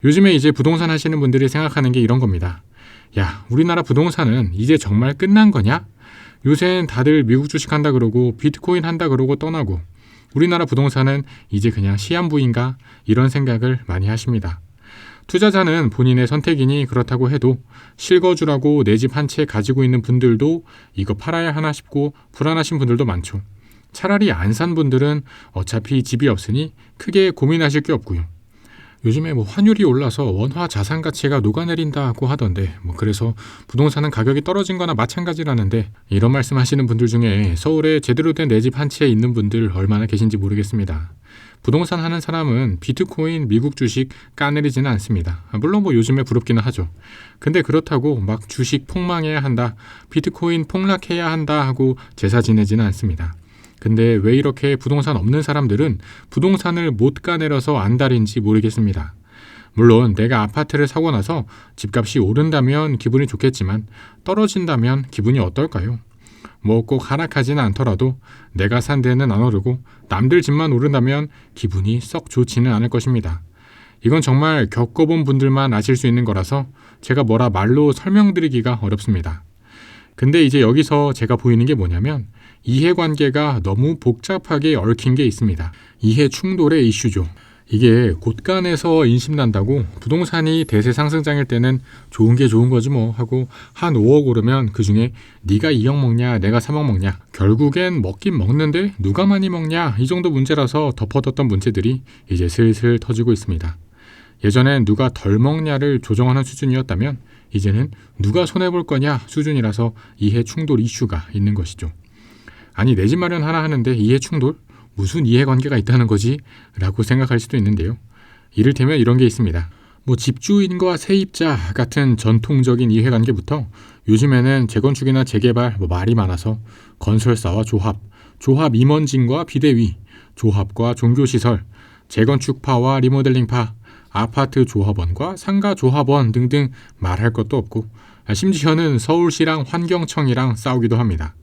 요즘에 이제 부동산 하시는 분들이 생각하는 게 이런 겁니다. 야, 우리나라 부동산은 이제 정말 끝난 거냐? 요새는 다들 미국 주식 한다 그러고 비트코인 한다 그러고 떠나고 우리나라 부동산은 이제 그냥 시한부인가? 이런 생각을 많이 하십니다. 투자자는 본인의 선택이니 그렇다고 해도 실거주라고 내 집 한 채 가지고 있는 분들도 이거 팔아야 하나 싶고 불안하신 분들도 많죠. 차라리 안 산 분들은 어차피 집이 없으니 크게 고민하실 게 없고요. 요즘에 환율이 올라서 원화 자산 가치가 녹아내린다고 하던데 그래서 부동산은 가격이 떨어진 거나 마찬가지라는데 이런 말씀 하시는 분들 중에 서울에 제대로 된 내 집 한 채 있는 분들 얼마나 계신지 모르겠습니다. 부동산 하는 사람은 비트코인, 미국 주식 까내리지는 않습니다. 물론 요즘에 부럽기는 하죠. 근데 그렇다고 막 주식 폭망해야 한다, 비트코인 폭락해야 한다 하고 제사 지내지는 않습니다. 근데 왜 이렇게 부동산 없는 사람들은 부동산을 못 까내려서 안달인지 모르겠습니다. 물론 내가 아파트를 사고 나서 집값이 오른다면 기분이 좋겠지만 떨어진다면 기분이 어떨까요? 꼭 하락하지는 않더라도 내가 산 데는 안 오르고 남들 집만 오른다면 기분이 썩 좋지는 않을 것입니다. 이건 정말 겪어본 분들만 아실 수 있는 거라서 제가 뭐라 말로 설명드리기가 어렵습니다. 근데 이제 여기서 제가 보이는 게 뭐냐면 이해관계가 너무 복잡하게 얽힌 게 있습니다. 이해 충돌의 이슈죠. 이게 곳간에서 인심난다고 부동산이 대세 상승장일 때는 좋은 게 좋은 거지 하고 한 5억 오르면 그중에 네가 2억 먹냐 내가 3억 먹냐 결국엔 먹긴 먹는데 누가 많이 먹냐 이 정도 문제라서 덮어뒀던 문제들이 이제 슬슬 터지고 있습니다. 예전엔 누가 덜 먹냐를 조정하는 수준이었다면 이제는 누가 손해볼 거냐 수준이라서 이해 충돌 이슈가 있는 것이죠. 아니 내 집 마련 하나 하는데 이해 충돌? 무슨 이해관계가 있다는 거지? 라고 생각할 수도 있는데요. 이를테면 이런 게 있습니다. 집주인과 세입자 같은 전통적인 이해관계부터 요즘에는 재건축이나 재개발 말이 많아서 건설사와 조합 임원진과 비대위, 조합과 종교시설, 재건축파와 리모델링파, 아파트 조합원과 상가 조합원 등등 말할 것도 없고 심지어는 서울시랑 환경청이랑 싸우기도 합니다.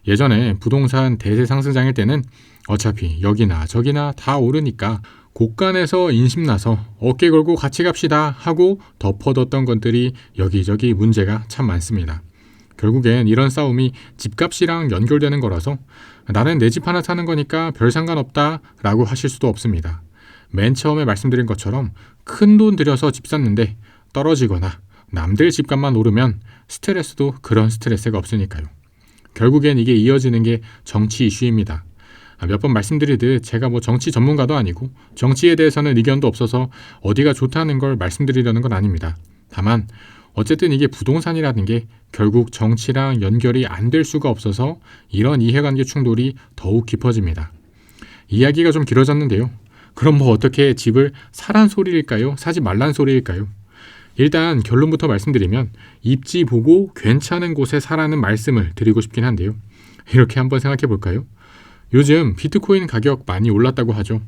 예전에 부동산 대세 상승장일 때는 어차피 여기나 저기나 다 오르니까 곳간에서 인심나서 어깨 걸고 같이 갑시다 하고 덮어뒀던 것들이 여기저기 문제가 참 많습니다. 결국엔 이런 싸움이 집값이랑 연결되는 거라서 나는 내 집 하나 사는 거니까 별 상관없다 라고 하실 수도 없습니다. 맨 처음에 말씀드린 것처럼 큰 돈 들여서 집 샀는데 떨어지거나 남들 집값만 오르면 스트레스도 그런 스트레스가 없으니까요. 결국엔 이게 이어지는 게 정치 이슈입니다. 몇 번 말씀드리듯 제가 정치 전문가도 아니고 정치에 대해서는 의견도 없어서 어디가 좋다는 걸 말씀드리려는 건 아닙니다. 다만 어쨌든 이게 부동산이라는 게 결국 정치랑 연결이 안 될 수가 없어서 이런 이해관계 충돌이 더욱 깊어집니다. 이야기가 좀 길어졌는데요. 그럼 어떻게 집을 사란 소리일까요? 사지 말란 소리일까요? 일단 결론부터 말씀드리면 입지 보고 괜찮은 곳에 사라는 말씀을 드리고 싶긴 한데요. 이렇게 한번 생각해 볼까요? 요즘 비트코인 가격 많이 올랐다고 하죠.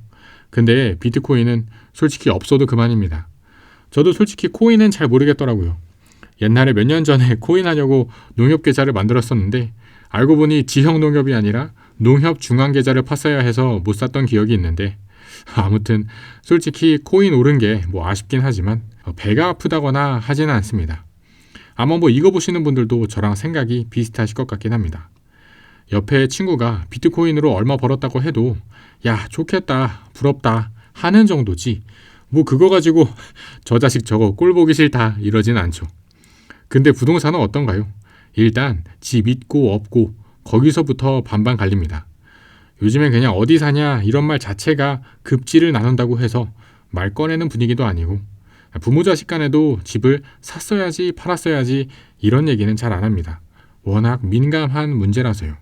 근데 비트코인은 솔직히 없어도 그만입니다. 저도 솔직히 코인은 잘 모르겠더라고요. 옛날에 몇 년 전에 코인 하려고 농협 계좌를 만들었었는데 알고 보니 지형 농협이 아니라 농협 중앙 계좌를 팠어야 해서 못 샀던 기억이 있는데 아무튼 솔직히 코인 오른 게 아쉽긴 하지만 배가 아프다거나 하지는 않습니다. 아마 이거 보시는 분들도 저랑 생각이 비슷하실 것 같긴 합니다. 옆에 친구가 비트코인으로 얼마 벌었다고 해도 야 좋겠다 부럽다 하는 정도지 그거 가지고 저 자식 저거 꼴 보기 싫다 이러진 않죠. 근데 부동산은 어떤가요? 일단 집 있고 없고 거기서부터 반반 갈립니다. 요즘엔 그냥 어디 사냐 이런 말 자체가 급지를 나눈다고 해서 말 꺼내는 분위기도 아니고 부모 자식 간에도 집을 샀어야지 팔았어야지 이런 얘기는 잘 안 합니다. 워낙 민감한 문제라서요.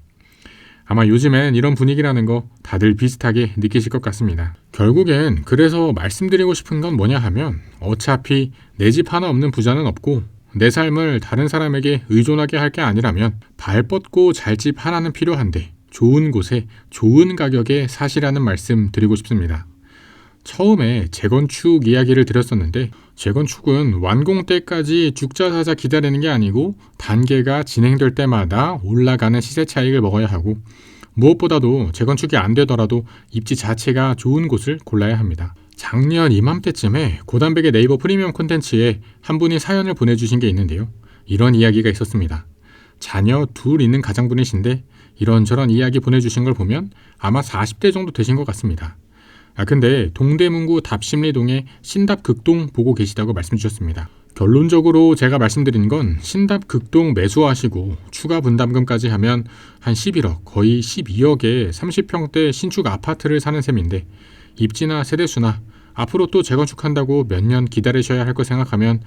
아마 요즘엔 이런 분위기라는 거 다들 비슷하게 느끼실 것 같습니다. 결국엔 그래서 말씀드리고 싶은 건 뭐냐 하면 어차피 내 집 하나 없는 부자는 없고 내 삶을 다른 사람에게 의존하게 할 게 아니라면 발 뻗고 잘 집 하나는 필요한데 좋은 곳에 좋은 가격에 사시라는 말씀 드리고 싶습니다. 처음에 재건축 이야기를 드렸었는데 재건축은 완공 때까지 죽자 사자 기다리는 게 아니고 단계가 진행될 때마다 올라가는 시세 차익을 먹어야 하고 무엇보다도 재건축이 안 되더라도 입지 자체가 좋은 곳을 골라야 합니다. 작년 이맘때쯤에 고단백의 네이버 프리미엄 콘텐츠에 한 분이 사연을 보내주신 게 있는데요. 이런 이야기가 있었습니다. 자녀 둘 있는 가장분이신데 이런저런 이야기 보내주신 걸 보면 아마 40대 정도 되신 것 같습니다. 근데 동대문구 답심리동에 신답극동 보고 계시다고 말씀 주셨습니다. 결론적으로 제가 말씀드린 건 신답극동 매수하시고 추가 분담금까지 하면 한 11억, 거의 12억에 30평대 신축 아파트를 사는 셈인데 입지나 세대수나 앞으로 또 재건축한다고 몇 년 기다리셔야 할 거 생각하면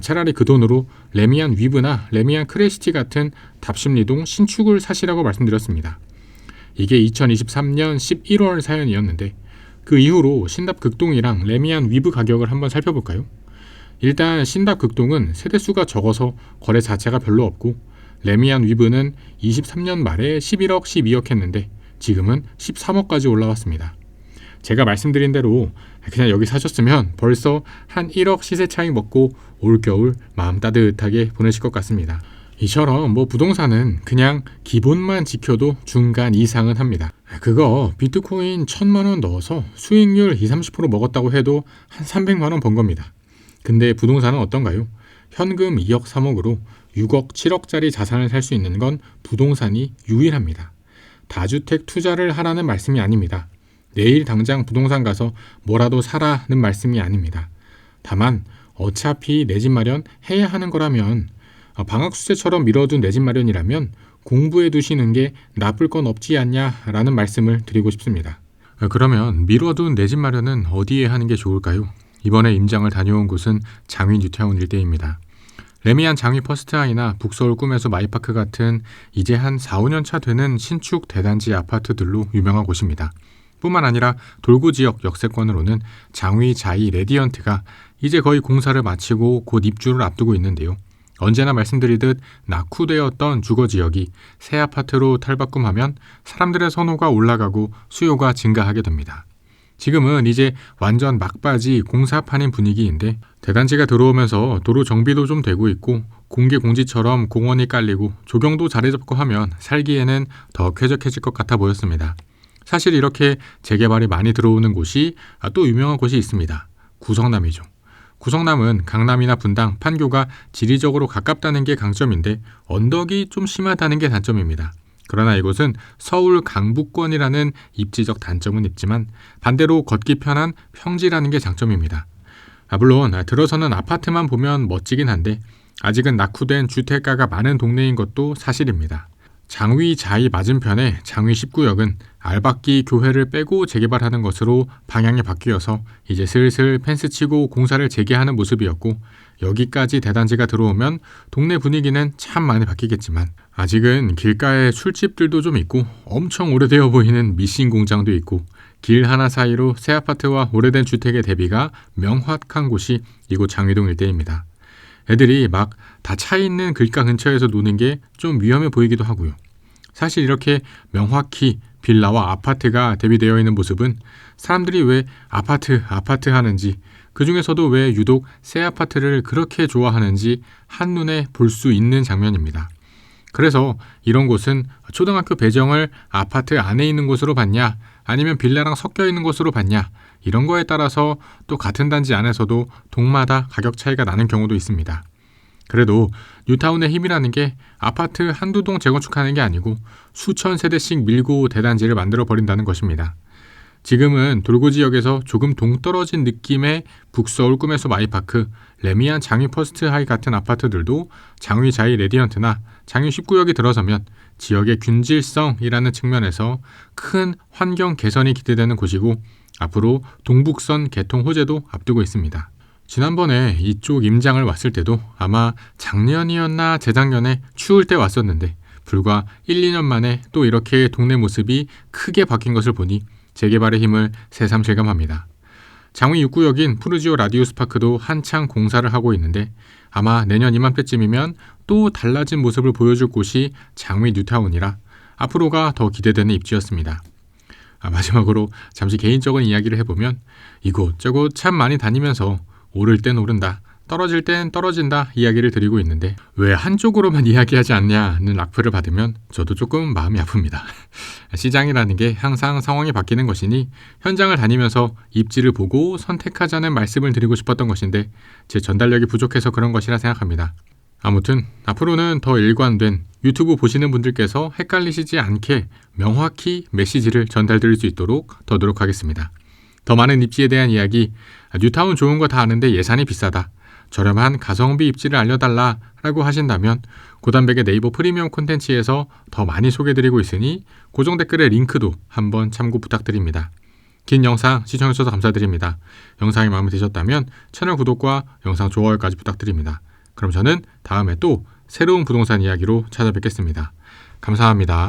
차라리 그 돈으로 레미안 위브나 레미안 크레시티 같은 답심리동 신축을 사시라고 말씀드렸습니다. 이게 2023년 11월 사연이었는데 그 이후로 신답극동이랑 레미안 위브 가격을 한번 살펴볼까요? 일단 신답극동은 세대수가 적어서 거래 자체가 별로 없고 레미안 위브는 23년 말에 11억, 12억 했는데 지금은 13억까지 올라왔습니다. 제가 말씀드린 대로 그냥 여기 사셨으면 벌써 한 1억 시세 차익 먹고 올겨울 마음 따뜻하게 보내실 것 같습니다. 이처럼 부동산은 그냥 기본만 지켜도 중간 이상은 합니다. 그거 비트코인 1000만 원 넣어서 수익률 20-30% 먹었다고 해도 한 300만 원 번 겁니다. 근데 부동산은 어떤가요? 현금 2억 3억으로 6억 7억짜리 자산을 살 수 있는 건 부동산이 유일합니다. 다주택 투자를 하라는 말씀이 아닙니다. 내일 당장 부동산 가서 뭐라도 사라는 말씀이 아닙니다. 다만 어차피 내 집 마련 해야 하는 거라면 방학수제처럼 미뤄둔 내 집 마련이라면 공부해 두시는 게 나쁠 건 없지 않냐라는 말씀을 드리고 싶습니다. 그러면 미뤄둔 내 집 마련은 어디에 하는 게 좋을까요? 이번에 임장을 다녀온 곳은 장위 뉴타운 일대입니다. 레미안 장위 퍼스트하이나 북서울 꿈에서 마이파크 같은 이제 한 4-5년 차 되는 신축 대단지 아파트들로 유명한 곳입니다. 뿐만 아니라 돌구 지역 역세권으로는 장위 자이 레디언트가 이제 거의 공사를 마치고 곧 입주를 앞두고 있는데요. 언제나 말씀드리듯 낙후되었던 주거지역이 새 아파트로 탈바꿈하면 사람들의 선호가 올라가고 수요가 증가하게 됩니다. 지금은 이제 완전 막바지 공사판인 분위기인데 대단지가 들어오면서 도로 정비도 좀 되고 있고 공개 공지처럼 공원이 깔리고 조경도 자리 잡고 하면 살기에는 더 쾌적해질 것 같아 보였습니다. 사실 이렇게 재개발이 많이 들어오는 곳이 또 유명한 곳이 있습니다. 구성남이죠. 구성남은 강남이나 분당, 판교가 지리적으로 가깝다는 게 강점인데 언덕이 좀 심하다는 게 단점입니다. 그러나 이곳은 서울 강북권이라는 입지적 단점은 있지만 반대로 걷기 편한 평지라는 게 장점입니다. 물론 들어서는 아파트만 보면 멋지긴 한데 아직은 낙후된 주택가가 많은 동네인 것도 사실입니다. 장위 자이 맞은편에 장위 19역은 알박기 교회를 빼고 재개발하는 것으로 방향이 바뀌어서 이제 슬슬 펜스 치고 공사를 재개하는 모습이었고 여기까지 대단지가 들어오면 동네 분위기는 참 많이 바뀌겠지만 아직은 길가에 술집들도 좀 있고 엄청 오래되어 보이는 미싱 공장도 있고 길 하나 사이로 새 아파트와 오래된 주택의 대비가 명확한 곳이 이곳 장위동 일대입니다. 애들이 막 다 차 있는 길가 근처에서 노는 게 좀 위험해 보이기도 하고요. 사실 이렇게 명확히 빌라와 아파트가 대비되어 있는 모습은 사람들이 왜 아파트 하는지 그 중에서도 왜 유독 새 아파트를 그렇게 좋아하는지 한눈에 볼 수 있는 장면입니다. 그래서 이런 곳은 초등학교 배정을 아파트 안에 있는 곳으로 받냐 아니면 빌라랑 섞여 있는 곳으로 받냐 이런 거에 따라서 또 같은 단지 안에서도 동마다 가격 차이가 나는 경우도 있습니다. 그래도 뉴타운의 힘이라는 게 아파트 한두 동 재건축하는 게 아니고 수천 세대씩 밀고 대단지를 만들어 버린다는 것입니다. 지금은 돌고 지역에서 조금 동떨어진 느낌의 북서울 꿈에서 마이파크, 레미안 장위 퍼스트 하이 같은 아파트들도 장위 자이 레디언트나 장위 19역이 들어서면 지역의 균질성이라는 측면에서 큰 환경 개선이 기대되는 곳이고 앞으로 동북선 개통 호재도 앞두고 있습니다. 지난번에 이쪽 임장을 왔을 때도 아마 작년이었나 재작년에 추울 때 왔었는데 불과 1-2년 만에 또 이렇게 동네 모습이 크게 바뀐 것을 보니 재개발의 힘을 새삼 실감합니다. 장위 6구역인 푸르지오 라디우스파크도 한창 공사를 하고 있는데 아마 내년 이맘때쯤이면 또 달라진 모습을 보여줄 곳이 장위 뉴타운이라 앞으로가 더 기대되는 입지였습니다. 마지막으로 잠시 개인적인 이야기를 해보면 이곳저곳 참 많이 다니면서 오를 땐 오른다, 떨어질 땐 떨어진다 이야기를 드리고 있는데 왜 한쪽으로만 이야기하지 않냐는 악플을 받으면 저도 조금 마음이 아픕니다. 시장이라는 게 항상 상황이 바뀌는 것이니 현장을 다니면서 입지를 보고 선택하자는 말씀을 드리고 싶었던 것인데 제 전달력이 부족해서 그런 것이라 생각합니다. 아무튼 앞으로는 더 일관된 유튜브 보시는 분들께서 헷갈리시지 않게 명확히 메시지를 전달드릴 수 있도록 더 노력하겠습니다. 더 많은 입지에 대한 이야기, 뉴타운 좋은 거 다 아는데 예산이 비싸다, 저렴한 가성비 입지를 알려달라 라고 하신다면 고단백의 네이버 프리미엄 콘텐츠에서 더 많이 소개드리고 있으니 고정 댓글의 링크도 한번 참고 부탁드립니다. 긴 영상 시청해주셔서 감사드립니다. 영상이 마음에 드셨다면 채널 구독과 영상 좋아요까지 부탁드립니다. 그럼 저는 다음에 또 새로운 부동산 이야기로 찾아뵙겠습니다. 감사합니다.